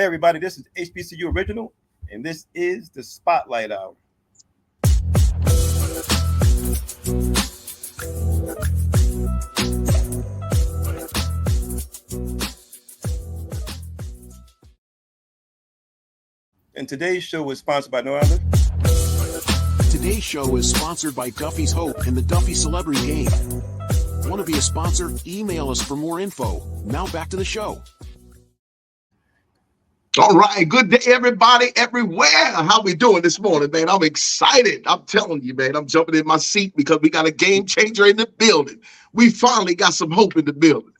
Hey everybody, this is HBCU Original, and this is the Spotlight Hour. And today's show is sponsored by no other. Today's show is sponsored by Duffy's Hope and the Duffy Celebrity Game. Want to be a sponsor? Email us for more info. Now back to the show. All right, good day, everybody, everywhere. How we doing this morning, man? I'm excited. I'm telling you, man, I'm jumping in my seat because we got a game changer in the building. We finally got some hope in the building.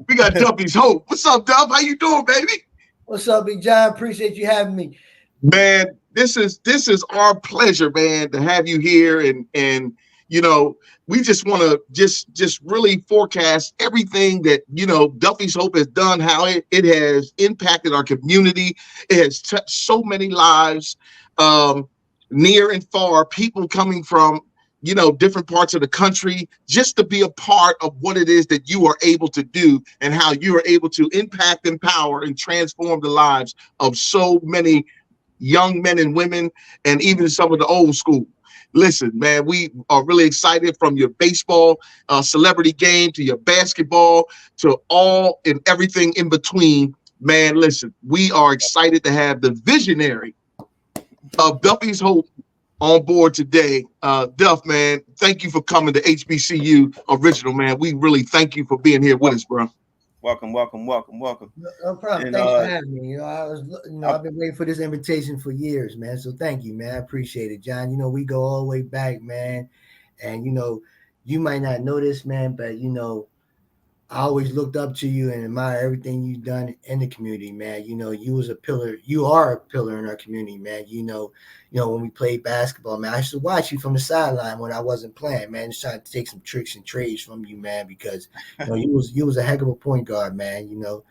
We got Duffy's Hope. What's up, Duff? How you doing, baby? What's up, Big John? Appreciate you having me. Man, this is our pleasure, man, to have you here. And you know, we just want to just really forecast everything that, you know, Duffy's Hope has done, how it has impacted our community. It has touched so many lives, near and far, people coming from, you know, different parts of the country, just to be a part of what it is that you are able to do and how you are able to impact, empower, and transform the lives of so many young men and women, and even some of the old school. Listen, man, we are really excited, from your baseball celebrity game to your basketball to all and everything in between. Man, listen, we are excited to have the visionary of Duffy's Hope on board today. Duff, man, thank you for coming to HBCU Original, man. We really thank you for being here with us, bro. Welcome. No problem. And, Thanks for having me. I've been waiting for this invitation for years, man. So thank you, man. I appreciate it, John. You know, we go all the way back, man. And you know, you might not know this, man, but you know, I always looked up to you and admire everything you've done in the community, man. You know, you was a pillar. You are a pillar in our community, man. You know, when we played basketball, man, I used to watch you from the sideline when I wasn't playing, man. Just trying to take some tricks and trades from you, man, because you know you was a heck of a point guard, man. You know,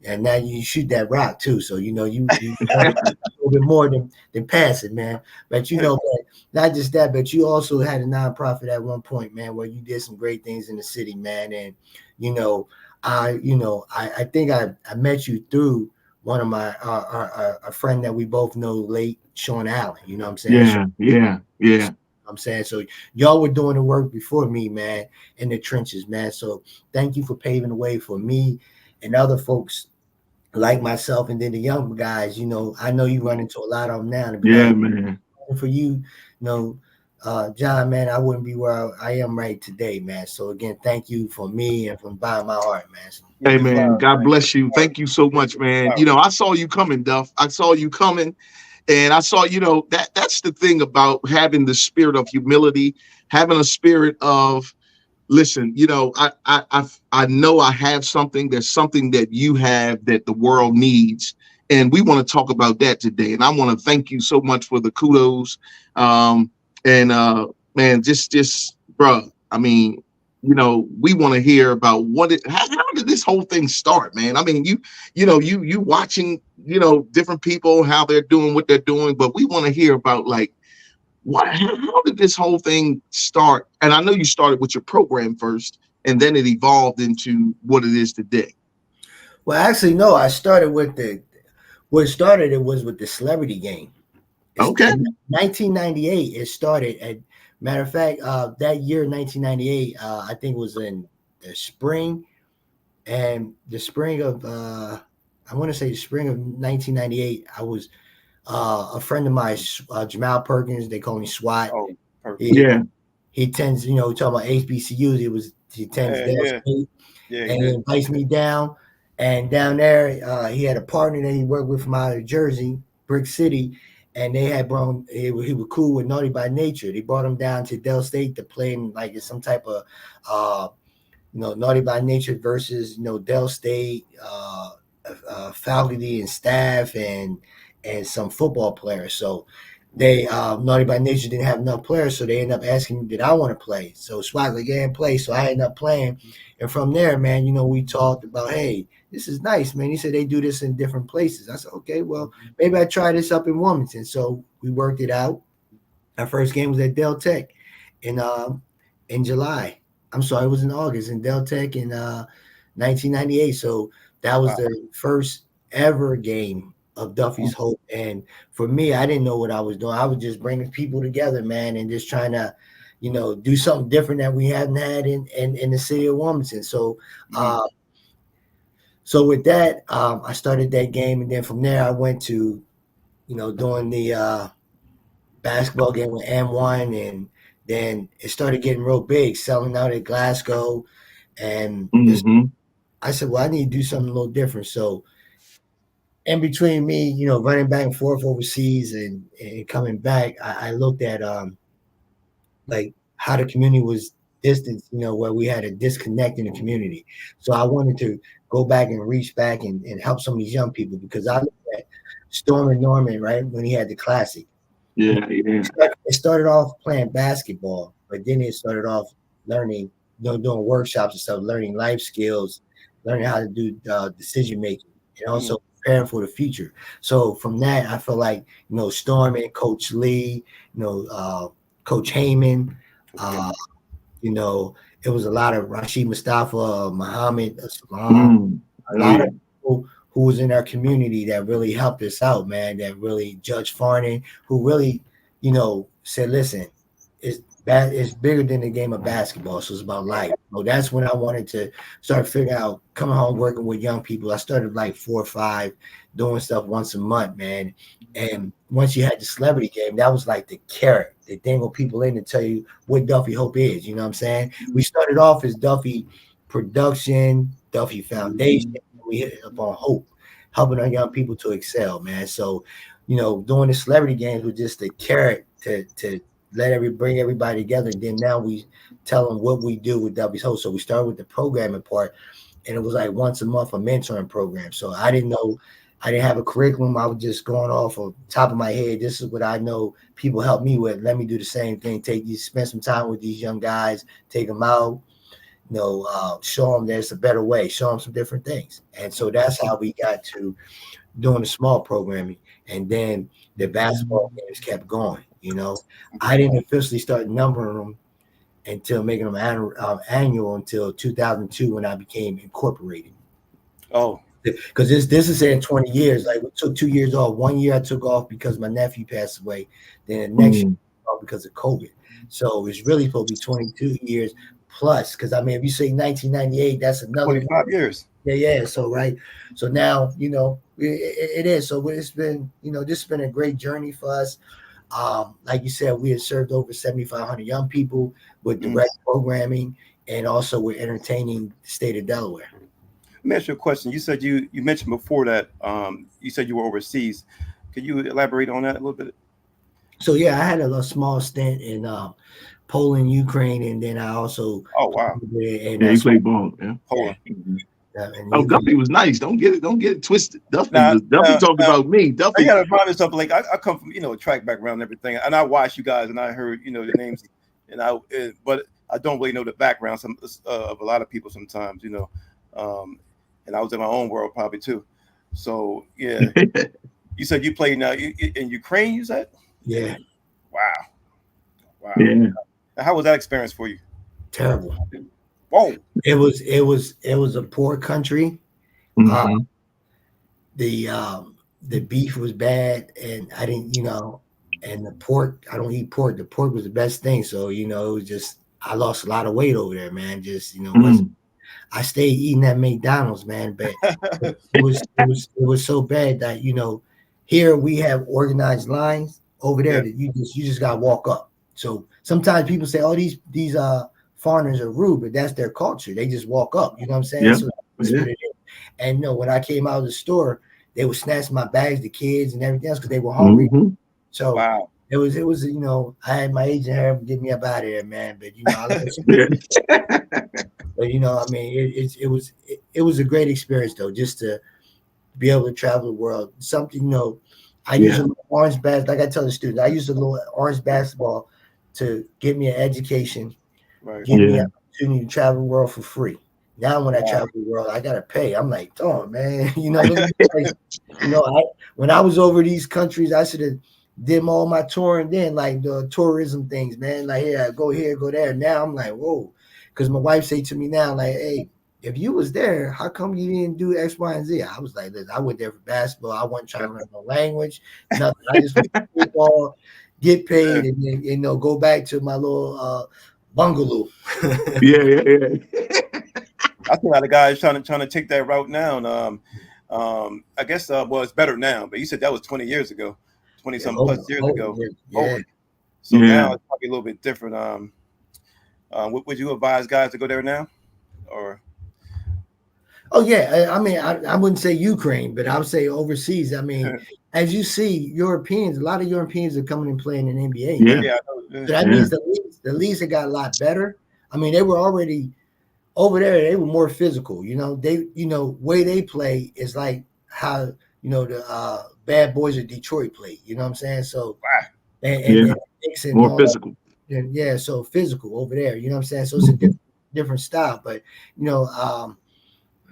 and now you shoot that rock too. So you know you a little bit more than passing, man. But you know, but not just that, but you also had a nonprofit at one point, man, where you did some great things in the city, man. And you know, I think I met you through one of my a friend that we both know, late Sean Allen. You know what I'm saying? Yeah. I'm saying, so y'all were doing the work before me, man, in the trenches, man. So thank you for paving the way for me and other folks like myself, and then the young guys. You know, I know you run into a lot of them now. Yeah, man. For you, John, man, I wouldn't be where I am right today, man. So again, thank you for me and from the bottom of my heart, man. Hey, man, God bless you. Thank you so much, man. You know, I saw you coming, Duff. I saw you coming, and I saw, you know, that's the thing about having the spirit of humility, having a spirit of, listen, you know, I know I have something. There's something that you have that the world needs. And we want to talk about that today. And I want to thank you so much for the kudos. Man, just, bro, I mean, you know, we want to hear about how did this whole thing start, man? I mean, you watching, you know, different people, how they're doing what they're doing, but we want to hear about, like, how did this whole thing start? And I know you started with your program first, and then it evolved into what it is today. Well, actually, no, I started with it was with the celebrity game. Okay. 1998, it started. Matter of fact, that year, 1998, I think it was in the spring of, I want to say the spring of 1998, I was a friend of mine, Jamal Perkins, they call me SWAT. Oh, perfect. He attends, you know, talking about HBCUs, he attends Dale State, and he invites me down. And down there, he had a partner that he worked with from out of Jersey, Brick City, and they had brought him, he was cool with Naughty by Nature. They brought him down to Dell State to play in like some type of, Naughty by Nature versus, Dell State, faculty and staff and some football players. So they, Naughty by Nature didn't have enough players, so they ended up asking me, did I want to play? So Swag again play, so I ended up playing. And from there, man, we talked about, hey, this is nice, man. He said they do this in different places. I said, okay, well, maybe I try this up in Wilmington. So we worked it out. Our first game was at Del Tech in July. I'm sorry, it was in August in Del Tech in 1998. So that was the first ever game of Duffy's Hope. And for me, I didn't know what I was doing. I was just bringing people together, man, and just trying to, do something different that we hadn't had in the city of Wilmington. So, so with that, I started that game, and then from there, I went to, doing the basketball game with M1, and then it started getting real big, selling out at Glasgow, and I said, well, I need to do something a little different. So in between me, running back and forth overseas and coming back, I looked at like how the community was distanced, where we had a disconnect in the community. So I wanted to go back and reach back and help some of these young people, because I looked at Storm and Norman, right, when he had the classic. Yeah. It started off playing basketball, but then it started off learning, doing workshops and stuff, learning life skills, learning how to do decision making, and also preparing for the future. So from that, I feel like, Storm and Coach Lee, Coach Heyman, it was a lot of Rashid Mustafa, Muhammad Salam, a lot of people who was in our community that really helped us out, man, that really, Judge Farnan, who really, said, listen, it's bigger than the game of basketball. So it's about life. So that's when I wanted to start figuring out, coming home, working with young people. I started like 4 or 5, doing stuff once a month, man. And once you had the celebrity game, that was like the carrot. They dangle people in to tell you what Duffy Hope is. You know what I'm saying? We started off as Duffy Production, Duffy Foundation. We hit it up on Hope, helping our young people to excel, man. So, doing the celebrity games was just the carrot to bring everybody together. And then now we tell them what we do with Duffy's Hope. So we started with the programming part, and it was like once a month a mentoring program. So I didn't have a curriculum. I was just going off of the top of my head. This is what I know people help me with. Let me do the same thing. Spend some time with these young guys, take them out, show them there's a better way, show them some different things. And so that's how we got to doing the small programming. And then the basketball games kept going. I didn't officially start numbering them until making them annual until 2002, when I became incorporated. Oh, because this is in 20 years. Like, we took 2 years off. 1 year I took off because my nephew passed away. Then the next year off because of COVID. So it's really supposed to be 22 years plus. Because if you say 1998, that's another 25 years. Yeah. So right. So now it is. So it's been this has been a great journey for us. Like you said, we have served over 7,500 young people with direct programming, and also with entertaining the state of Delaware. Let me ask you a question. You said you mentioned before that you said you were overseas. Could you elaborate on that a little bit? So yeah, I had a small stint in Poland, Ukraine, and then I also he played ball. Yeah, Poland. Duffy was nice. Don't get it twisted. Duffy talked about me. Duffy. I gotta remind myself, like I come from a track background and everything, and I watched you guys, and I heard the names, and but I don't really know the background of a lot of people sometimes, and I was in my own world probably too. So yeah, you said you played now in Ukraine. You said, yeah. Wow. Yeah. How was that experience for you? Terrible. Whoa. It was a poor country. The beef was bad, and I didn't, and the pork, I don't eat pork. The pork was the best thing. So, it was just, I lost a lot of weight over there, man. Just, I stayed eating at McDonald's, man, but it was so bad that, here we have organized lines. Over there, that you just gotta walk up. So sometimes people say, "Oh, these foreigners are rude," but that's their culture. They just walk up. You know what I'm saying? Yeah. So that's what it is. And when I came out of the store, they would snatch my bags, the kids, and everything else because they were hungry. So wow. It was I had my agent here get me up out of there, man. But I but it was a great experience though, just to be able to travel the world. Something I use a little orange basketball, like I tell the students, I use a little orange basketball to get me an education, give me an opportunity to travel the world for free. Now when I travel the world, I gotta pay. I'm like, oh man, when I was over these countries, I should have did all my touring then, like the tourism things, man. Like, go here, go there. Now I'm like, whoa, because my wife say to me now, like, hey, if you was there, how come you didn't do X, Y, and Z? I was like, listen, I went there for basketball. I wasn't trying to learn no language, nothing. I just went to football, get paid, and then go back to my little bungalow. Yeah. I think a lot of guys trying to take that route now. And I guess well, it's better now. But you said that was 20 years ago, 20 some plus years ago. Yeah. So now it's probably a little bit different. Would you advise guys to go there now, or? Oh yeah, I mean, I wouldn't say Ukraine, but I would say overseas. I mean, as you see, Europeans, a lot of Europeans are coming and playing in NBA. Yeah. So that means the leagues have got a lot better. I mean, they were already over there. They were more physical. They way they play is like how the Bad Boys of Detroit play. You know what I'm saying? So and more physical. So physical over there. You know what I'm saying? So it's a different style, but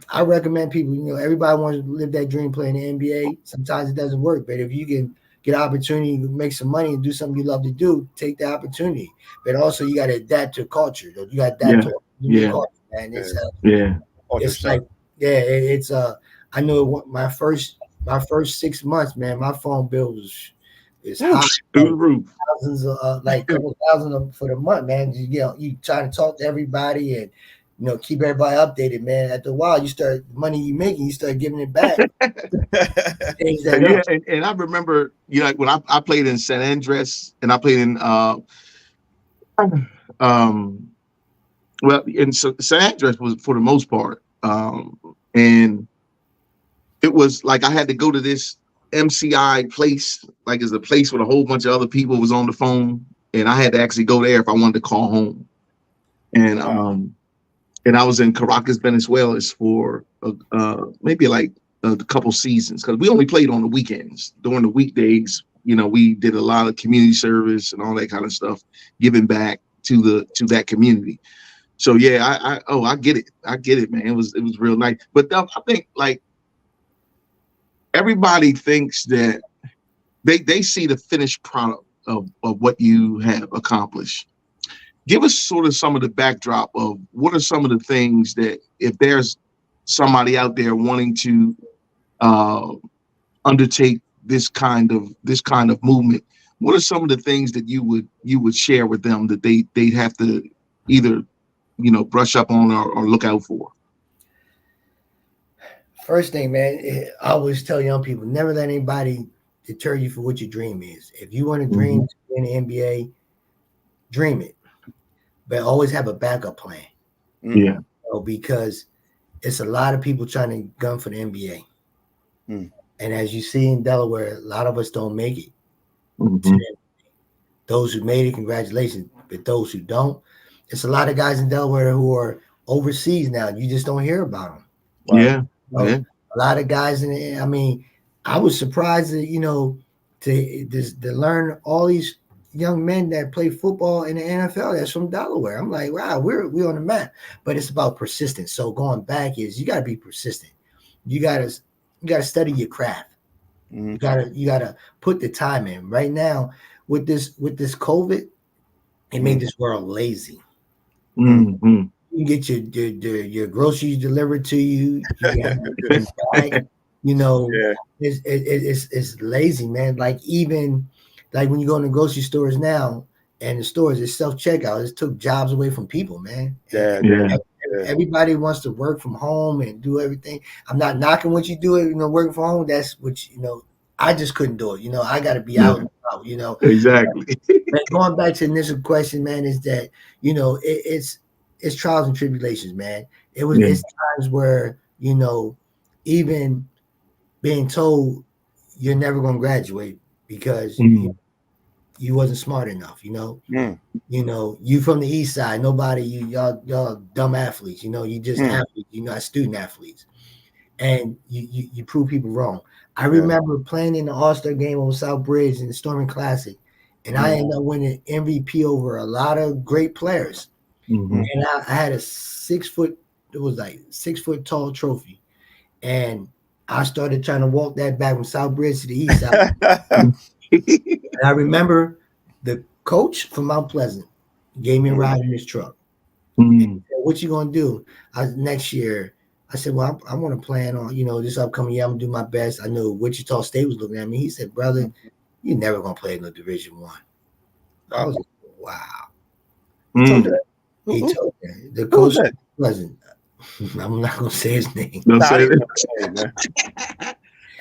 I recommend people, everybody wants to live that dream playing the NBA. Sometimes it doesn't work, but if you can get an opportunity to make some money and do something you love to do, take the opportunity. But also you got to adapt to culture. You got to adapt to culture, man. It's like, it's I know my first 6 months, man, my phone bill was high. Through the roof. Thousands of like a couple thousand for the month, man. You trying to talk to everybody and keep everybody updated, man. After a while, you start money you making, you start giving it back. And I remember, when I played in San Andres, and I played in San Andres was for the most part, and it was like I had to go to this MCI place, like it's a place with a whole bunch of other people was on the phone, and I had to actually go there if I wanted to call home, and I was in Caracas, Venezuela for maybe like a couple seasons, because we only played on the weekends. During the weekdays, we did a lot of community service and all that kind of stuff, giving back to that community. So yeah, I get it, man. It was real nice. But I think like everybody thinks that they see the finished product of what you have accomplished. Give us sort of some of the backdrop of what are some of the things that, if there's somebody out there wanting to undertake this kind of movement, what are some of the things that you would share with them that they'd have to either brush up on or look out for? First thing, man, I always tell young people, never let anybody deter you for what your dream is. If you want to dream to be in the NBA, dream it. But always have a backup plan. Yeah. Because it's a lot of people trying to gun for the NBA. And as you see in Delaware, a lot of us don't make it. Those who made it, congratulations. But those who don't, it's a lot of guys in Delaware who are overseas now. You just don't hear about them. A lot of guys I was surprised that, to learn all these young men that play football in the NFL that's from Delaware. I'm like, wow, we're on the map. But it's about persistence. So going back is you got to be persistent. You got to study your craft. You gotta put the time in. Right now, with this COVID, it made this world lazy. You can get your groceries delivered to you. It's lazy, man. Like even like when you go in the grocery stores now, and the stores, it's self-checkout. It took jobs away from people, man. Everybody wants to work from home and do everything. I'm not knocking what you do, working from home. That's what I just couldn't do it. I got to be out and about. Exactly. But going back to the initial question, man, is that it's trials and tribulations, man. It's times where even being told you're never going to graduate because you wasn't smart enough, you from the east side, nobody, y'all dumb athletes, you just athletes, you're not student athletes, and you prove people wrong. I remember playing in the All-Star game on South Bridge in the Storming Classic, and I ended up winning MVP over a lot of great players. And I had a 6 foot tall trophy, and I started trying to walk that back from South Bridge to the east side. And I remember the coach from Mount Pleasant gave me a ride in his truck. And said, what you gonna do next year? I said, well, I want to plan on, this upcoming year, I'm gonna do my best. I know Wichita State was looking at me. He said, brother, you're never gonna play in the Division One. I was like, wow. He told me. The coach wasn't. I'm not gonna say his name. Don't say it. Man.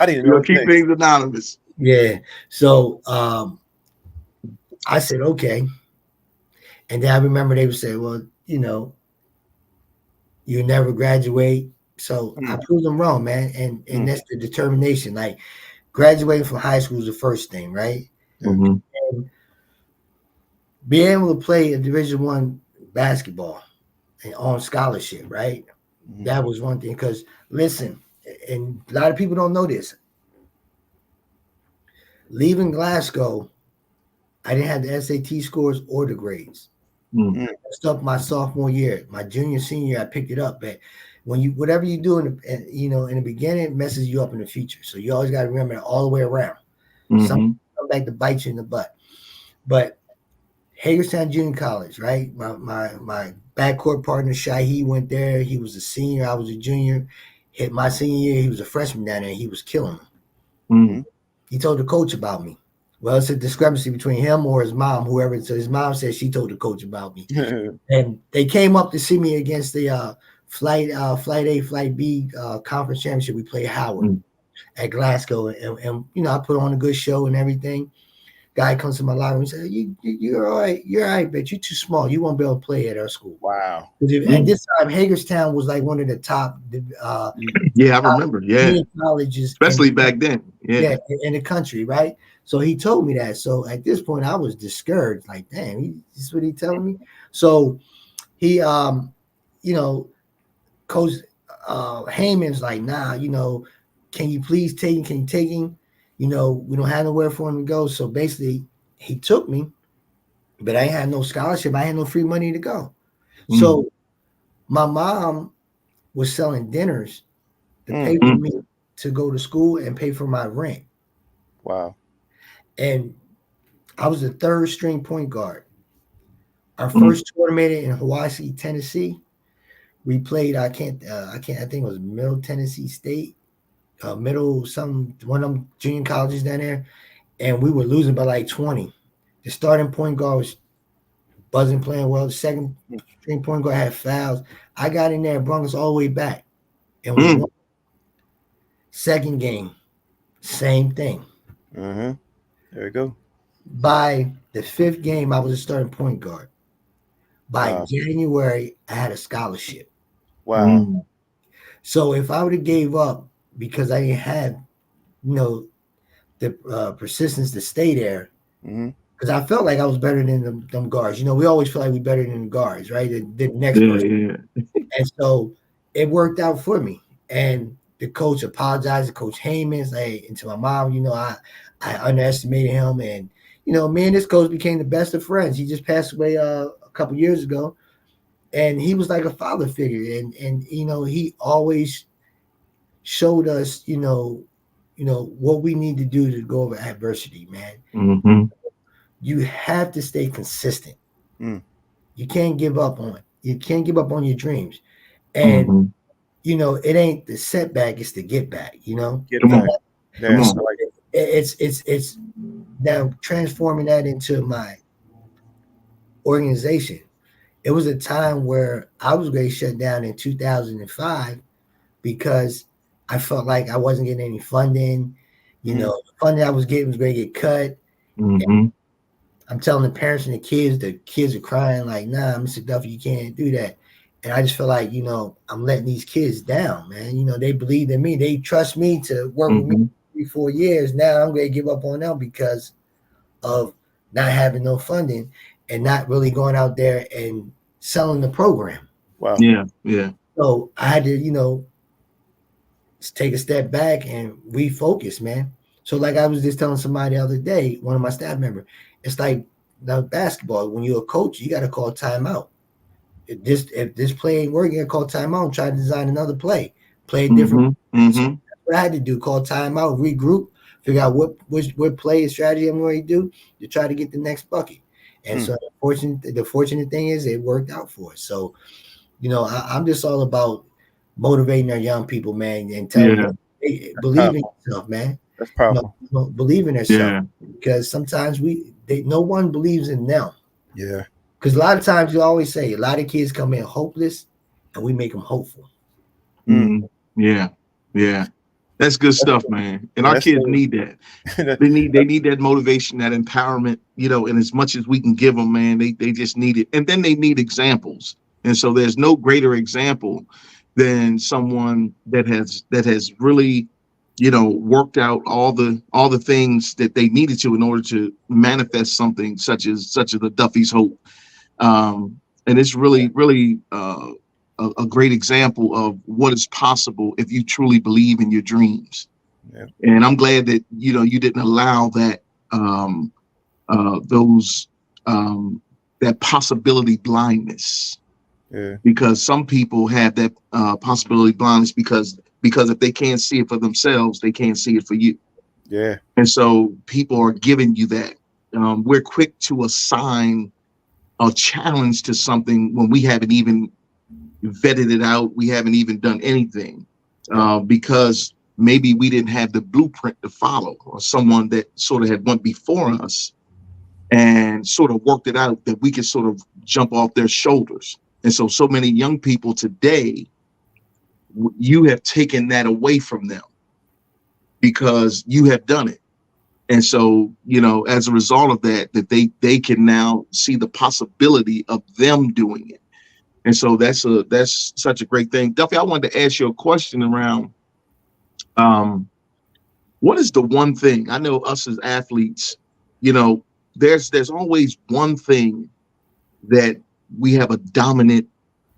I didn't We'll know. keep things anonymous. Yeah. So I said, okay. And then I remember they would say, well, you never graduate. So I proved them wrong, man. And that's the determination. Like graduating from high school is the first thing, right? Mm-hmm. And being able to play a Division I basketball and on scholarship, right? Mm-hmm. That was one thing. Because listen, and a lot of people don't know this. Leaving Glasgow, I didn't have the SAT scores or the grades. Mm-hmm. Stuff my sophomore year, my junior, senior, I picked it up. But when whatever you do in the beginning, it messes you up in the future. So you always got to remember that all the way around. Mm-hmm. Some come back to bite you in the butt. But Hagerstown Junior College, right? My backcourt partner Shahi went there. He was a senior. I was a junior. Hit my senior year, he was a freshman down there. He was killing them. Mm-hmm. He told the coach about me. Well, it's a discrepancy between him or his mom, whoever. So his mom said she told the coach about me. And they came up to see me against the Flight A, Flight B conference championship. We played Howard at Glasgow. And I put on a good show and everything. Guy comes to my locker room and said, you're all right. You're all right, but you're too small. You won't be able to play at our school. Wow. At this time, Hagerstown was like one of the top I remember. Yeah. Colleges. Especially back then. Yeah. In the country, right? So he told me that. So at this point, I was discouraged. Like, damn, this is what he telling me. So he, Coach Heyman's like, nah, can you please take him? Can you take him? We don't have nowhere for him to go. So basically, he took me, but I had no scholarship. I had no free money to go. So my mom was selling dinners to pay for me to go to school and pay for my rent. Wow. And I was the third string point guard. Our first tournament in Hawaii, Tennessee, we played, I think it was Middle Tennessee State, one of them junior colleges down there. And we were losing by like 20. The starting point guard was wasn't playing well. The second string point guard had fouls. I got in there and brought us all the way back. And we won. Second game, same thing. There we go. By the fifth game, I was a starting point guard. By January, I had a scholarship. Wow. So if I would have gave up because I didn't have, the persistence to stay there, because I felt like I was better than them guards. We always feel like we're better than the guards, right? The next person. Yeah. And so it worked out for me. And the coach apologized to Coach Heyman, and to my mom, I underestimated him. And, me and this coach became the best of friends. He just passed away a couple years ago. And he was like a father figure. And he always showed us, what we need to do to go over adversity, man. You have to stay consistent. You can't give up on it. You can't give up on your dreams. And, it ain't the setback, it's the get back, Get back. It's now transforming that into my organization. It was a time where I was going to shut down in 2005 because I felt like I wasn't getting any funding. The funding I was getting was going to get cut. I'm telling the parents and the kids are crying like, nah, Mr. Duffy, you can't do that. And I just feel like, I'm letting these kids down, man. They believe in me. They trust me to work with me 3-4 years. Now I'm going to give up on them because of not having no funding and not really going out there and selling the program. Wow. Yeah. So I had to, take a step back and refocus, man. So like I was just telling somebody the other day, one of my staff members, it's like the basketball. When you're a coach, you got to call timeout. If this play ain't working, you got to call timeout and try to design another play it different. So that's what I had to do, call timeout, regroup, figure out what play and strategy I'm going to do to try to get the next bucket. And so the fortunate thing is it worked out for us. So, I'm just all about motivating our young people, man, and telling them, hey, believe in yourself, man. That's powerful. Believe in yourself, because sometimes no one believes in them. Yeah. Because a lot of times you always say a lot of kids come in hopeless, and we make them hopeful. Yeah. That's good stuff, man. And our kids need that. They need that motivation, that empowerment, and as much as we can give them, man, they just need it. And then they need examples. And so there's no greater example than someone that has really, worked out all the things that they needed to in order to manifest something such as the Duffy's Hope. And it's really, really a great example of what is possible if you truly believe in your dreams. Yeah. And I'm glad that you didn't allow that that possibility blindness. Yeah. Because some people have that possibility blindness because if they can't see it for themselves, they can't see it for you. Yeah. And so people are giving you that. We're quick to assign a challenge to something when we haven't even vetted it out. We haven't even done anything because maybe we didn't have the blueprint to follow, or someone that sort of had went before us and sort of worked it out that we could sort of jump off their shoulders. And so many young people today, you have taken that away from them because you have done it. And so, as a result of that they can now see the possibility of them doing it. And so that's such a great thing. Duffy, I wanted to ask you a question around what is the one thing, I know us as athletes, there's always one thing that we have a dominant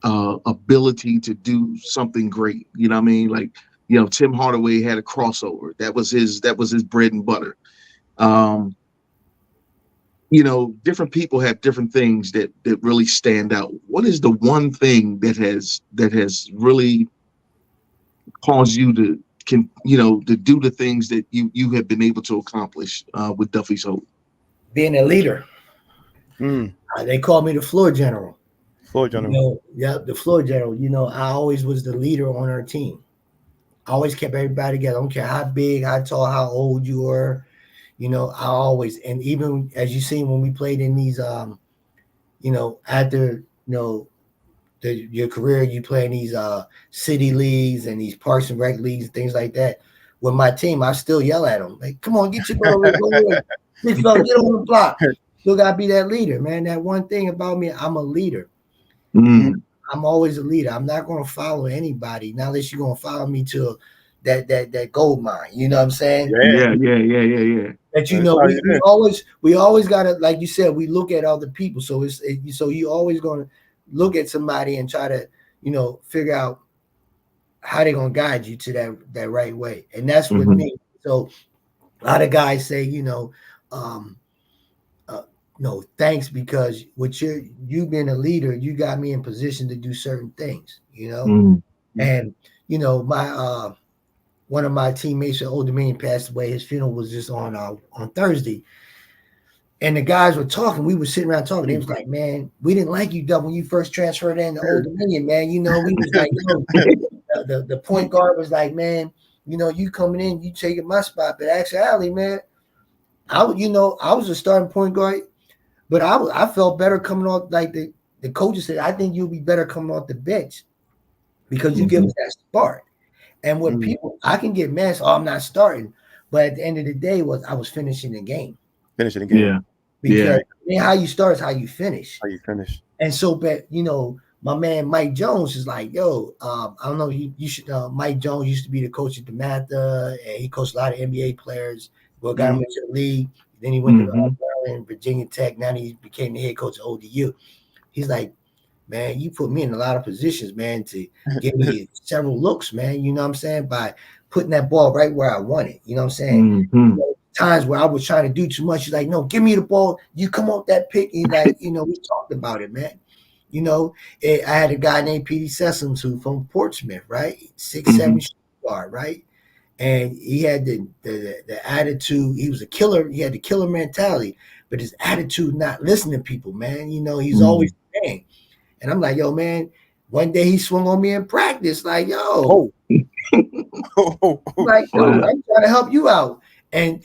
ability to do something great. You know what I mean? Like, Tim Hardaway had a crossover. That was his bread and butter. Different people have different things that really stand out. What is the one thing that has really caused you to do the things that you have been able to accomplish with Duffy's Hope? Being a leader. They call me the floor general. Floor general. The floor general. I always was the leader on our team. I always kept everybody together. I don't care how big, how tall, how old you were. I always, and even as you seen when we played in these, after, your career, you play in these city leagues and these parks and rec leagues and things like that. With my team, I still yell at them, like, come on, get your ball, big fella, get on the block. Still gotta be that leader, man. That one thing about me, I'm a leader. I'm always a leader. I'm not gonna follow anybody, not unless you're gonna follow me to that gold mine. You know what I'm saying? Yeah. That we always gotta, like you said, we look at other people. So so you always gonna look at somebody and try to figure out how they're gonna guide you to that right way. And that's with me. So a lot of guys say, thanks, because with you being a leader, you got me in position to do certain things, and my one of my teammates at Old Dominion passed away. His funeral was just on Thursday. And the guys were talking. We were sitting around talking. They was like, man, we didn't like you, Doug, when you first transferred in to Old Dominion, man. We was like, the point guard was like, man, you coming in, you taking my spot. But actually, man, I was a starting point guard, but I felt better coming off. Like the coaches said, I think you'll be better coming off the bench because you give us that spark. And with people, I can get mad. I'm not starting. But at the end of the day, I was finishing the game. Yeah. Because how you start is how you finish. And so, but my man Mike Jones is like, yo, I don't know, you should. Mike Jones used to be the coach at DeMatha, and he coached a lot of NBA players. Well, got him into the league. Then he went to Maryland, Virginia Tech. Now he became the head coach at ODU. He's like, man, you put me in a lot of positions, man, to give me several looks, man. You know what I'm saying? By putting that ball right where I want it. You know what I'm saying? Times where I was trying to do too much. He's like, no, give me the ball. You come off that pick. He's like, we talked about it, man. I had a guy named Petey Sessoms who from Portsmouth, right? 6'7" guard, right? And he had the attitude. He was a killer. He had the killer mentality, but his attitude, not listening to people, man. He's always saying. And I'm like, yo, man, One day he swung on me in practice, like, yo, Oh. like, dude, Wow. I'm trying to help you out. And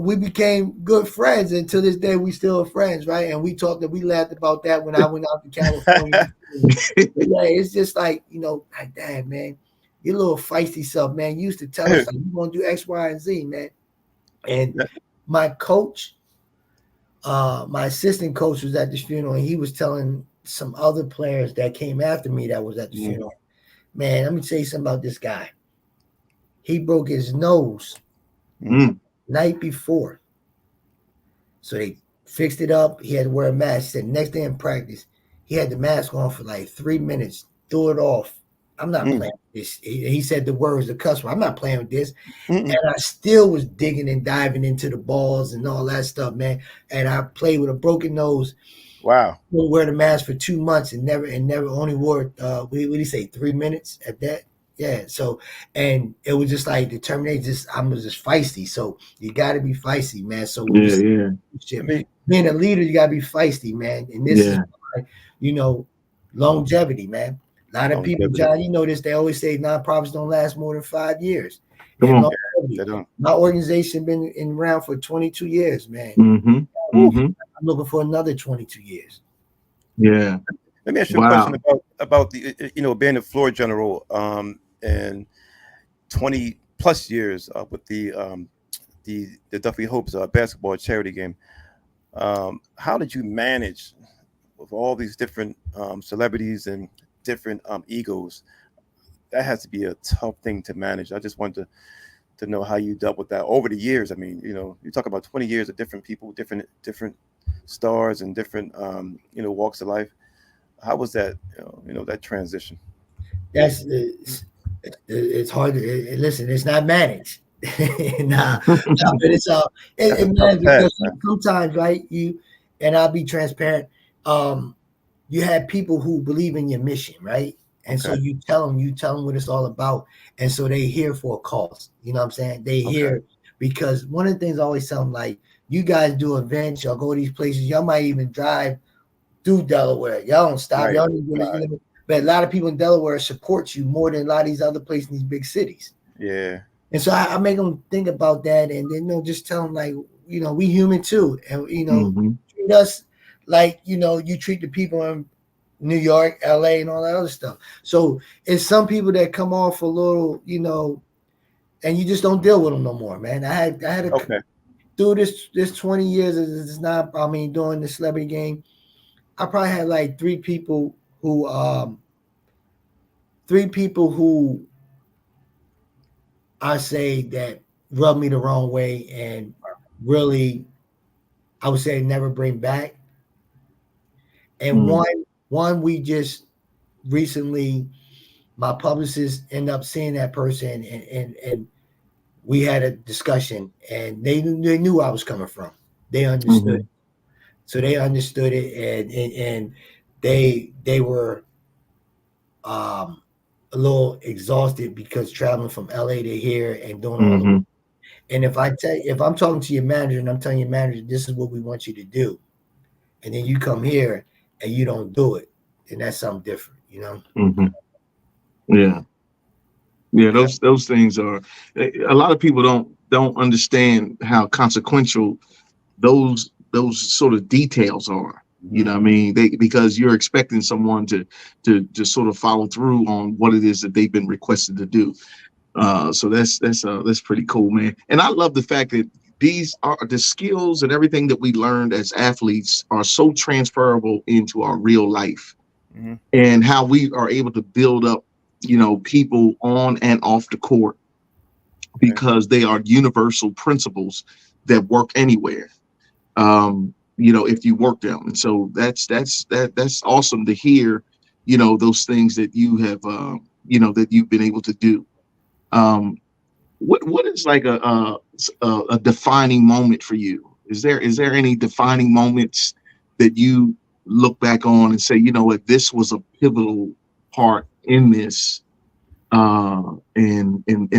we became good friends, and to this day we still are friends, right? And we laughed about that when I went out to California. Yeah, it's just like, like, damn, man, your little feisty self, man. You used to tell us like, you want to do X, Y, and Z, man. And my coach, my assistant coach was at this funeral, and he was telling some other players that came after me that was at the funeral, man, let me tell you something about this guy. He broke his nose night before. So they fixed it up. He had to wear a mask. He said next day in practice, he had the mask on for like 3 minutes, threw it off. I'm not playing with this. He said the words, the customer, I'm not playing with this. And I still was digging and diving into the balls and all that stuff, man. And I played with a broken nose. Wow. We'll wear the mask for 2 months and never only wore what did he say, 3 minutes at that? Yeah. So, and it was just like determination. I was just feisty. So you got to be feisty, man. So being a leader, you got to be feisty, man. And this is why, longevity, man. A lot of people, John, you know this. They always say nonprofits don't last more than 5 years. Come on. My organization been around for 22 years, man. I'm looking for another 22 years. Yeah. Let me ask you a question about the being a floor general and 20 plus years with the Duffy Hopes basketball charity game. How did you manage with all these different celebrities and different egos? That has to be a tough thing to manage. I just wanted to know how you dealt with that over the years. I mean, you talk about 20 years of different people, different stars and different walks of life. How was that, that transition? It's hard to listen. It's not managed. Nah, but it's it managed because sometimes, right? And I'll be transparent. You have people who believe in your mission, right? And so you tell them what it's all about, and so they here for a cause. You know what I'm saying? They here because one of the things I always tell them, like, you guys do events, y'all go to these places, y'all might even drive through Delaware. Y'all don't stop. Y'all don't really, but a lot of people in Delaware support you more than a lot of these other places in these big cities. Yeah. And so I make them think about that, and then just tell them, like, we human too, and treat us like you treat the people in New York, LA, and all that other stuff. So it's some people that come off a little, and you just don't deal with them no more, man. I had a through this 20 years it's not. I mean, doing the celebrity game, I probably had like three people who I say that rubbed me the wrong way and really, I would say, never bring back. And one we just recently, my publicist ended up seeing that person and we had a discussion, and they knew I was coming from. They understood. So they understood it, and they were a little exhausted because traveling from LA to here and doing all the. And if I'm talking to your manager and I'm telling your manager this is what we want you to do, and then you come here and you don't do it, then that's something different, Yeah, those things are. A lot of people don't understand how consequential those sort of details are. You know what I mean? Because you're expecting someone to just sort of follow through on what it is that they've been requested to do. So that's pretty cool, man. And I love the fact that these are the skills and everything that we learned as athletes are so transferable into our real life, and how we are able to build up, people on and off the court, because they are universal principles that work anywhere. If you work them. And so that's awesome to hear, those things that you have, that you've been able to do. What is like a defining moment for you? Is there any defining moments that you look back on and say, you know what, this was a pivotal part in this, and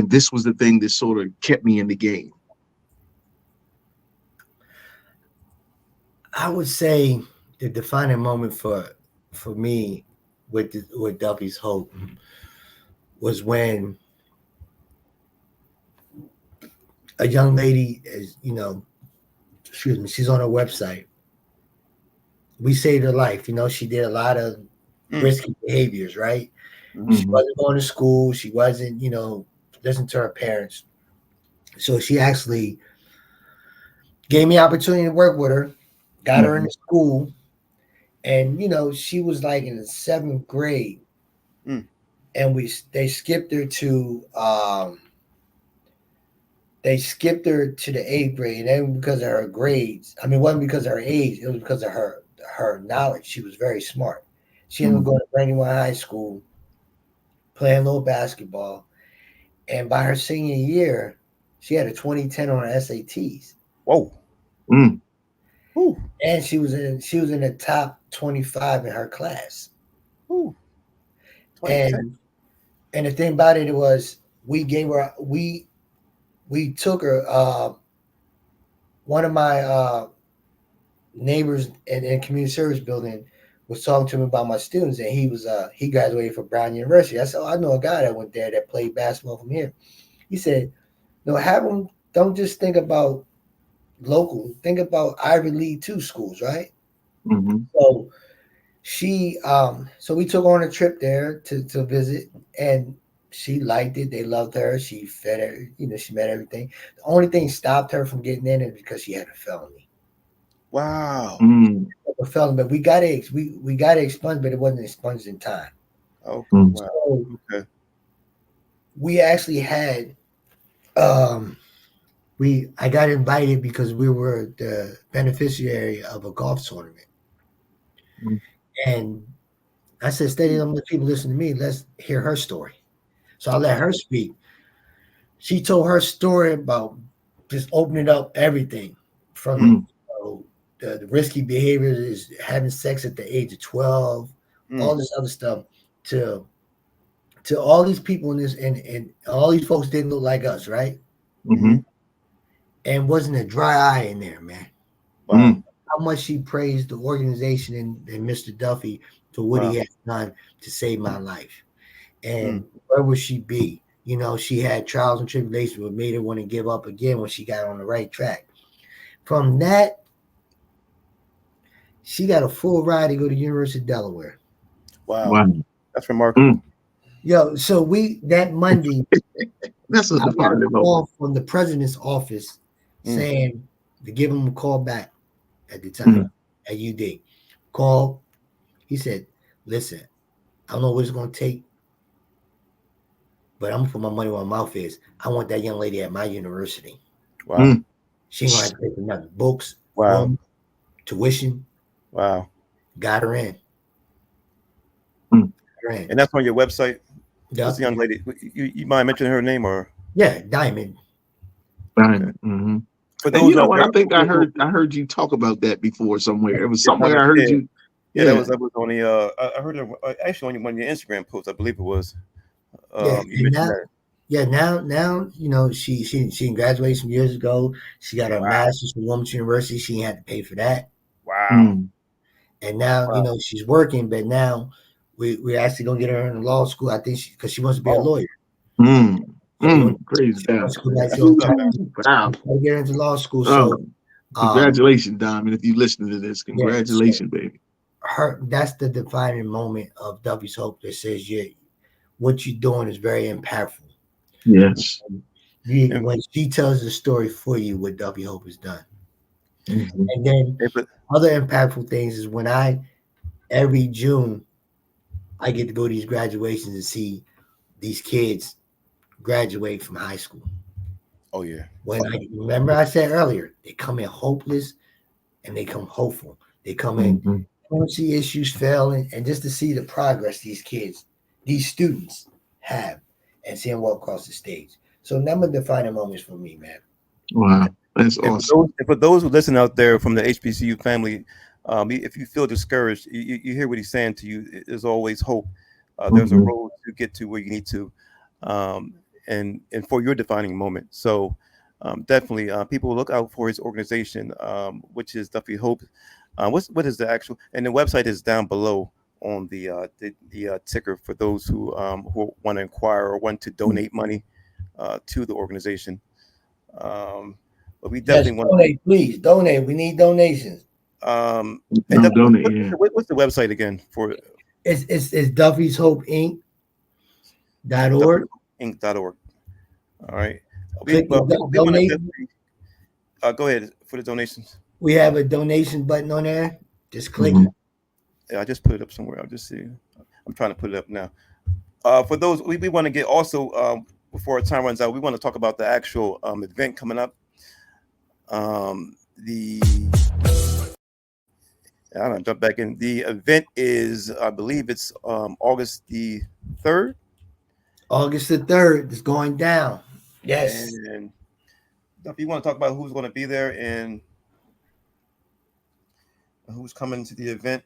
this was the thing that sort of kept me in the game? I would say the defining moment for me with Duffy's Hope was when a young lady is, excuse me, she's on her website. We saved her life. She did a lot of risky behaviors, right? She wasn't going to school. She wasn't, listening to her parents. So she actually gave me opportunity to work with her, got her into school. And, she was like in the 7th grade. And they skipped her to the 8th grade. And then because of her grades, it wasn't because of her age, it was because of her knowledge. She was very smart. She ended up going to Brandywine High School, playing a little basketball. And by her senior year, she had a 2010 on her SATs. Whoa. And she was in the top 25 in her class. And the thing about it was we took her, one of my neighbors in community service building was talking to me about my students, and he graduated from Brown University. I said, I know a guy that went there that played basketball from here. He said, no, have them, don't just think about local, think about Ivy League 2 schools, right? So so we took on a trip there to visit, and she liked it. They loved her. She fed her, she met everything. The only thing stopped her from getting in is because she had a felony. Wow. A felony, but we got it expunged, but it wasn't expunged in time. Oh, wow. So okay. We actually had I got invited because we were the beneficiary of a golf tournament. And I said, steady, don't let people listen to me. Let's hear her story. So I let her speak. She told her story about just opening up everything from the risky behaviors, is having sex at the age of 12, all this other stuff, to all these people in this, and all these folks didn't look like us, right? And wasn't a dry eye in there, man. Wow. How much she praised the organization and Mr. Duffy for what he has done to save my life. And where would she be? She had trials and tribulations that made her want to give up again when she got on the right track. From that, she got a full ride to go to University of Delaware. Wow. That's remarkable. Yo, so that Monday, that's I got a call from the president's office saying to give him a call back at the time at UD. Call. He said, listen, I don't know what it's going to take, but I'm going to put my money where my mouth is. I want that young lady at my university. Wow. She ain't going to have to pay for nothing. Books, room, tuition. Wow. Got her in. And that's on your website? Yeah. What's the young lady? You mind mentioning her name or? Yeah, Diamond. Diamond. For those, what I think I heard you talk about that before somewhere. It was somewhere I heard you. Yeah, that was on the. I heard it actually on one of your Instagram posts. I believe it was. You mentioned that. Now she graduated some years ago. She got her master's from Wilmington University. She ain't had to pay for that. Wow. And now she's working, but now we're actually gonna get her in law school. I think because she wants to be a lawyer. Praise God. Wow. Get into law school. So congratulations, Diamond. If you listen to this, congratulations, baby. That's the defining moment of Duffy's Hope that says, what you're doing is very impactful. Yes. When she tells the story for you, what Duffy Hope has done. And then other impactful things is when every June, I get to go to these graduations and see these kids graduate from high school. Oh yeah. Remember I said earlier, they come in hopeless and they come hopeful. They come in, don't see issues failing, and just to see the progress these students have, and see them walk across the stage. So number defining moments for me, man. Wow, that's awesome. For those who listen out there from the HBCU family, if you feel discouraged, you hear what he's saying to you. There's always hope. There's a road to get to where you need to. And for your defining moment. So definitely people look out for his organization, which is Duffy Hope. What is the actual, and the website is down below on the ticker for those who want to inquire or want to donate money to the organization. But we definitely want to donate, please donate. We need donations. And donate. What's the website again for? It's Duffy's Hope Inc.org. Inc.org. All right. Go ahead for the donations. We have a donation button on there. Just click it. Yeah, I just put it up somewhere. I'll just see. I'm trying to put it up now. For those, we want to get also before our time runs out, we want to talk about the actual event coming up. I'm gonna jump back in. The event is, I believe it's August the 3rd. August the 3rd is going down. Yes. And if you want to talk about who's going to be there and who's coming to the event.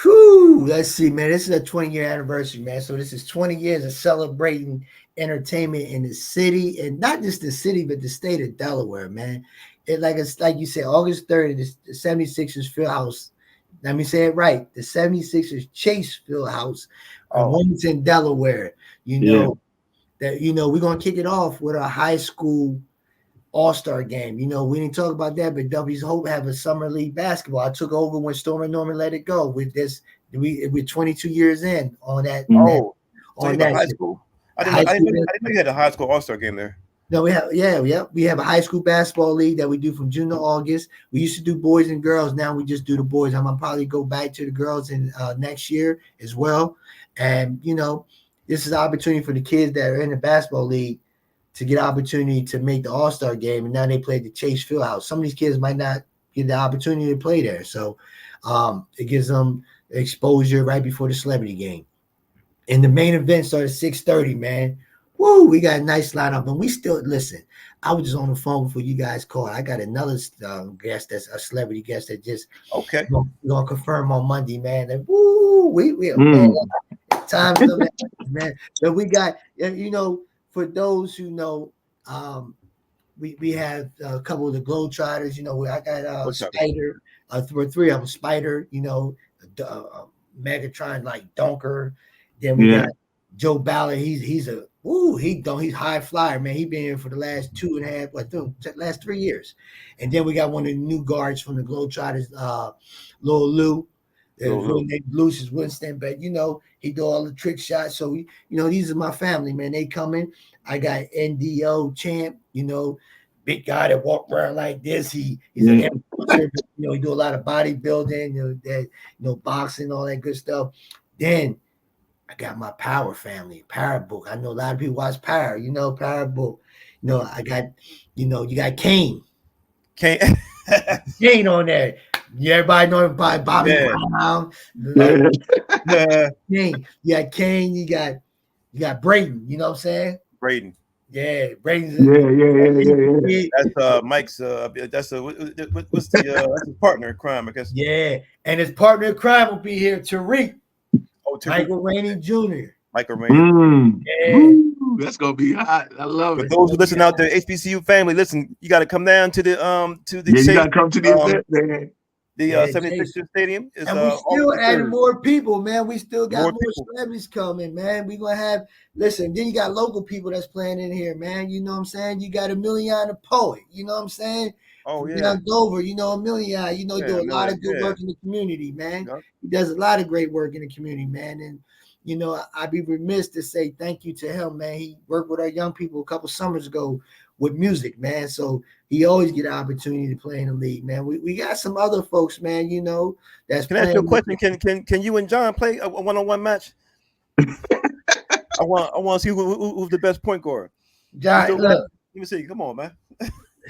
Whew, let's see, man. This is a 20-year anniversary, man. So this is 20 years of celebrating entertainment in the city, and not just the city, but the state of Delaware, man. It's like you said, August 3rd, the 76ers Fieldhouse. Let me say it right. The 76ers Chase Fieldhouse in Wilmington, Delaware. We're gonna kick it off with a high school all-star game. We didn't talk about that, but Duffy's Hope have a summer league basketball. I took over when Storm and Norman let it go. With this, we're 22 years in on that. High school. I didn't know you had a high school all-star game there. No, we have a high school basketball league that we do from June to August. We used to do boys and girls. Now we just do the boys. I'm gonna probably go back to the girls in next year as well. And this is an opportunity for the kids that are in the basketball league to get opportunity to make the all-star game. And now they play at the Chase Fieldhouse. Some of these kids might not get the opportunity to play there. So it gives them exposure right before the celebrity game. And the main event starts at 6:30, man. Woo, we got a nice lineup. And we still, listen, I was just on the phone before you guys called. I got another guest that's a celebrity guest that just we're gonna confirm on Monday, man. And woo, man, time man. But we got, for those who know, we have a couple of the Globetrotters. I got Spider, three of them. Spider, Megatron, like Dunker. Then we got Joe Ballard. He's high flyer, man. He's been here for the last 3 years. And then we got one of the new guards from the Globetrotters, Lil Lou. Real name Lucius Winston, but he do all the trick shots. So these are my family, man. They coming. I got NDO Champ, big guy that walk around like this. He's an amateur, he do a lot of bodybuilding, boxing, all that good stuff. Then I got my Power family, Power Book. I know a lot of people watch Power, Power Book. I got, you got Kane. Kane on there. Everybody know by Bobby Brown. Kane. You got Kane. You got Braden. You know what I'm saying? Braden. Yeah, Braden's. Yeah. That's Mike's. That's what's that's his partner in crime, I guess. Yeah, and his partner in crime will be here, Tariq. Tariq. Michael Rainey Jr. Michael Rainey. Ooh, that's gonna be hot. I love it. For those who listen out there, HBCU family, listen, you got to come down to the you got to come to the event, man. The 76ers Stadium is, and we still adding more people, man. We still got more celebrities coming, man. We gonna have then you got local people that's playing in here, man. You know what I'm saying? You got Emilion the poet, you know what I'm saying? Oh yeah, Dover, Emilion, do a lot of good work in the community, man. Yeah. He does a lot of great work in the community, man. And I'd be remiss to say thank you to him, man. He worked with our young people a couple summers ago with music, man. So he always get an opportunity to play in the league, man. We got some other folks, man, that's Can I ask you a question? Can you and John play a one-on-one match? I want to see who's the best point guard. John, look. Let me see. Come on, man.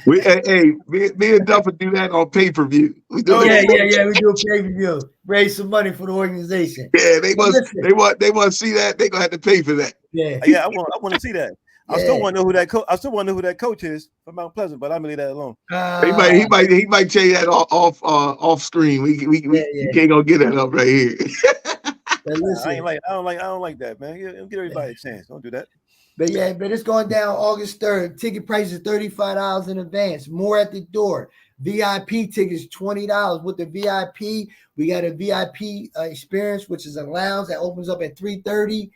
Me and Duffy do that on pay-per-view. We do We do a pay-per-view. Raise some money for the organization. Yeah, they want to see that. They gonna have to pay for that. Yeah, I want to see that. I still want to know who that coach. I still want to know who that coach is from Mount Pleasant, but I'm gonna leave that alone. He might tell you that off screen. We can't go get that up right here. I don't like that, man. Give everybody a chance. Don't do that. But it's going down August 3rd. Ticket price is $35 in advance. More at the door. VIP tickets $20. With the VIP, we got a VIP experience, which is a lounge that opens up at 3:30.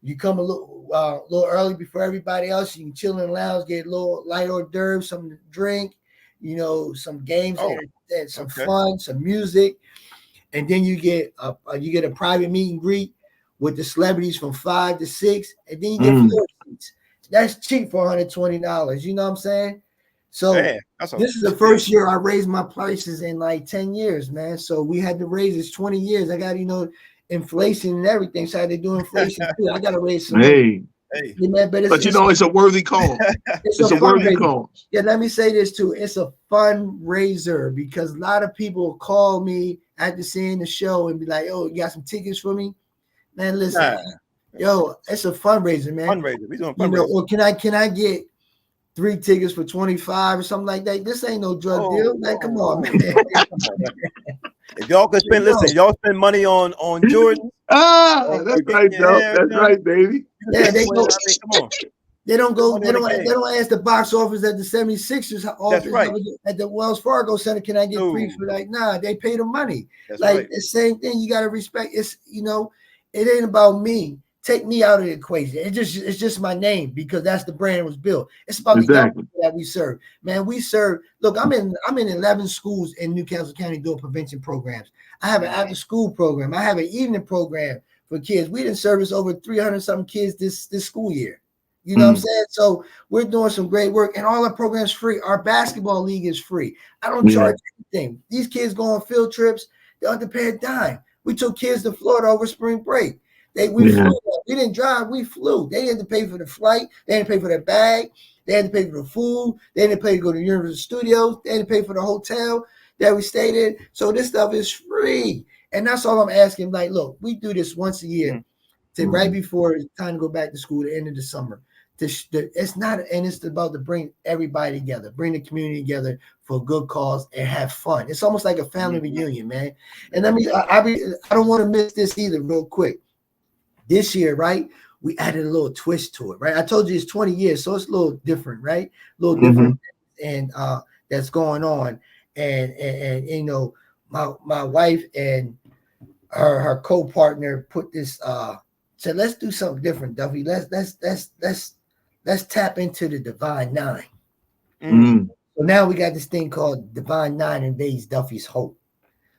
You come a little early before everybody else. You can chill in the lounge, get a little light hors d'oeuvres, something to drink, some games and some fun, some music, and then you get a private meet and greet with the celebrities from 5 to 6, and then you get floor seats. That's cheap for $120. You know what I'm saying? So this is the first year I raised my prices in like 10 years, man. So we had to raise this 20 years. I got, inflation and everything. So I had to do inflation too. I got to raise some money. Man, but it's a worthy cause. It's a worthy cause. Yeah, let me say this too. It's a fundraiser because a lot of people call me after seeing the show and be like, "Oh, you got some tickets for me?" Man, listen, yo, it's a fundraiser, man. Fundraiser. We doing fundraiser. Or can I get 3 tickets for 25 or something like that? This ain't no drug deal. Man, come on, man. If y'all could spend, y'all spend money on Jordan. That's right, Joe. That's right, baby. Yeah, come on. They don't ask the box office at the 76ers office at the Wells Fargo Center, can I get 3 for like, nah, they pay the money. That's like the same thing. You gotta respect. It's it ain't about me. Take me out of the equation. It's just my name because that's the brand that was built. It's about the young people that we serve. Man, we serve. Look, I'm in 11 schools in Newcastle County doing prevention programs. I have an after school program. I have an evening program for kids. We didn't service over 300 something kids this school year. You know what I'm saying? So we're doing some great work, and all our programs free. Our basketball league is free. I don't charge anything. These kids go on field trips. They don't have to pay a dime. We took kids to Florida over spring break. We flew. We didn't drive. We flew. They didn't pay for the flight. They didn't pay for their bag. They had to pay for the food. They didn't pay to go to Universal Studios. They didn't pay for the hotel that we stayed in. So this stuff is free. And that's all I'm asking. Like, look, we do this once a year to right before it's time to go back to school, the end of the summer. It's not, and it's about to bring everybody together, bring the community together for a good cause and have fun. It's almost like a family reunion, man. And I don't want to miss this either real quick. This year, right, we added a little twist to it, right? I told you it's 20 years, so it's a little different, right? A little different, and that's going on. And my wife and her co-partner put this said, let's do something different, Duffy. Let's tap into the Divine Nine. So now we got this thing called Divine Nine Invades Duffy's Hope.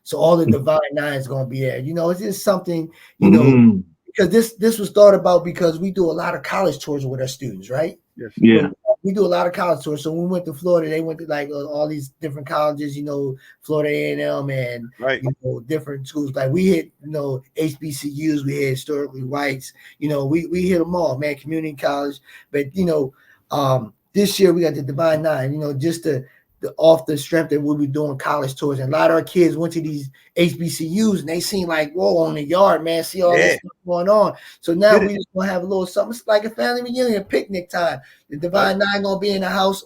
So all the Divine Nine is going to be there. It's just something, because this was thought about because we do a lot of college tours with our students, right? Yes. Yeah. So we do a lot of college tours. So when we went to Florida, they went to like all these different colleges, Florida A&M and different schools. Like we hit, HBCUs, we hit historically whites, we hit them all, man, community college. But this year we got the Divine Nine, just off the strength that we'll be doing college tours. And a lot of our kids went to these HBCUs and they seen like, whoa, on the yard, man, see all this stuff going on. So now we just gonna have a little something. It's like a family reunion, picnic time. The Divine Nine gonna be in the house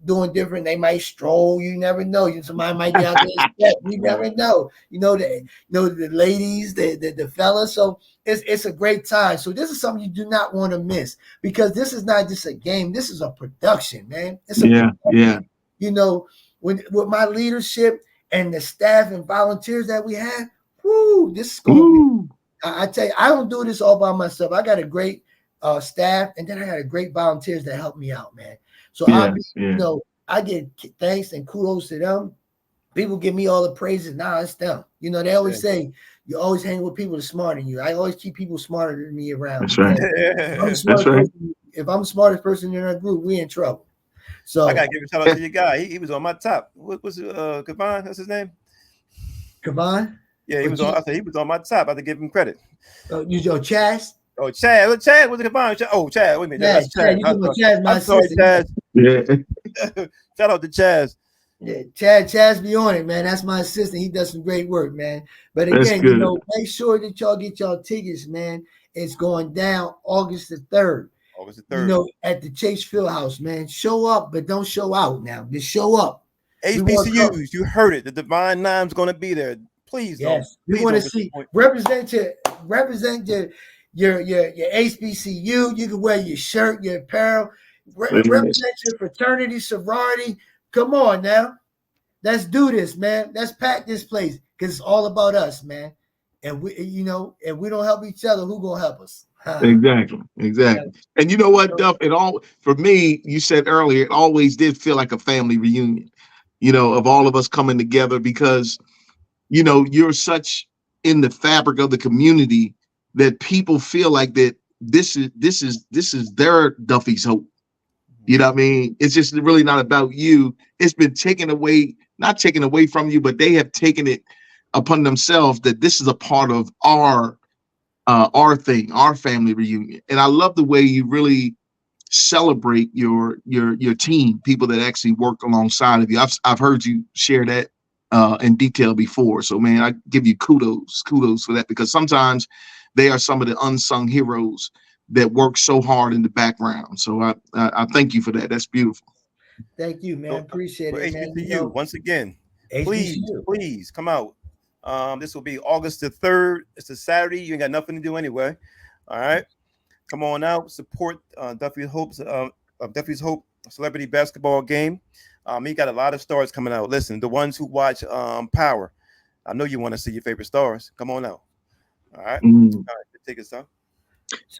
doing different. They might stroll, you never know. Somebody might be out there, you never know. The ladies, the fellas. So it's a great time. So this is something you do not want to miss because this is not just a game. This is a production, man. It's a production. With my leadership and the staff and volunteers that we have, this is going to be, I tell you, I don't do this all by myself. I got a great staff, and then I got a great volunteers that help me out, man. So I get thanks and kudos to them. People give me all the praises. Nah, it's them. They always say, you always hang with people that are smarter than you. I always keep people smarter than me around. That's right. If I'm the smartest person in our group, we in trouble. So I gotta give a shout out to your guy. He was on my top. What was Kavan? That's his name. Kavan? Yeah, he was on. I said he was on my top. I had to give him credit. Chaz? Oh, Chad. Chad was it Kavan? Oh, Chad. Wait a minute. That's Chad. Chaz, my assistant. Yeah. Shout out to Chaz. Yeah, Chaz be on it, man. That's my assistant. He does some great work, man. But again, make sure that y'all get y'all tickets, man. It's going down August the 3rd. August the 3rd. At the Chase Fieldhouse, man. Show up, but don't show out now. Just show up. HBCUs, you heard it. The Divine Nine's going to be there. Please don't. We want to see represent your HBCU. You can wear your shirt, your apparel. Represent your fraternity, sorority. Come on now. Let's do this, man. Let's pack this place because it's all about us, man. And we, if we don't help each other, who gonna help us? Exactly. And you know what, Duff? It all for me. You said earlier, it always did feel like a family reunion. Of all of us coming together because you're such in the fabric of the community that people feel like that this is their Duffy's hope. You know what I mean? It's just really not about you. It's been not taken away from you, but they have taken it upon themselves that this is a part of our thing, our family reunion. And I love the way you really celebrate your team, people that actually work alongside of you. I've heard you share that in detail before. So man, I give you kudos for that, because sometimes they are some of the unsung heroes that work so hard in the background. So I thank you for that. That's beautiful. Thank you, man. Appreciate it, man. HBCU, once again, HBCU. please come out. This will be August the 3rd. It's a Saturday. You ain't got nothing to do anyway. All right. Come on out. Support Duffy's Hope celebrity basketball game. He got a lot of stars coming out. Listen, the ones who watch Power, I know you want to see your favorite stars. Come on out. All right. All right. Take us out.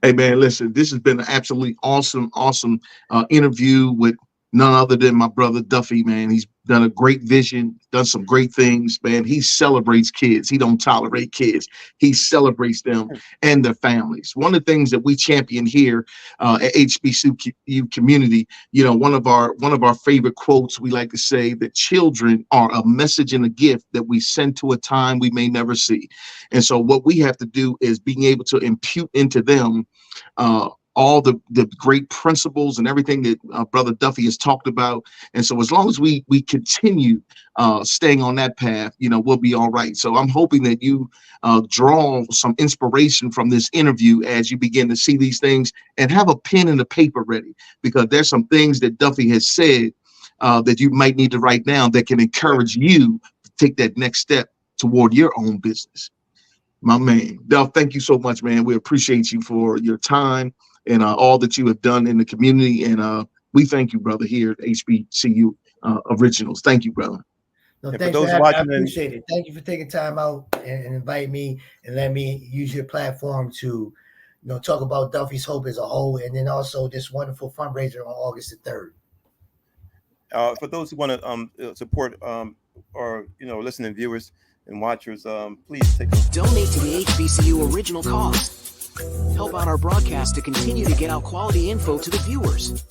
Hey man, listen, this has been an absolutely awesome interview with none other than my brother Duffy, man. He's done a great vision, done some great things, man. He celebrates kids. He don't tolerate kids. He celebrates them and their families. One of the things that we champion here at HBCU community, one of our favorite quotes, we like to say that children are a message and a gift that we send to a time we may never see. And so what we have to do is being able to impute into them all the great principles and everything that Brother Duffy has talked about. And so as long as we continue staying on that path, we'll be all right. So I'm hoping that you draw some inspiration from this interview as you begin to see these things, and have a pen and a paper ready, because there's some things that Duffy has said that you might need to write down that can encourage you to take that next step toward your own business. My man, Duff, thank you so much, man. We appreciate you for your time and all that you have done in the community. And we thank you, brother, here at HBCU Originals. Thank you, brother. No, thanks for having me. I appreciate it. Thank you for taking time out and invite me and let me use your platform to, talk about Duffy's Hope as a whole, and then also this wonderful fundraiser on August the 3rd. For those who want to support or listening viewers and watchers, please donate to the HBCU Original cause. Help out our broadcast to continue to get out quality info to the viewers.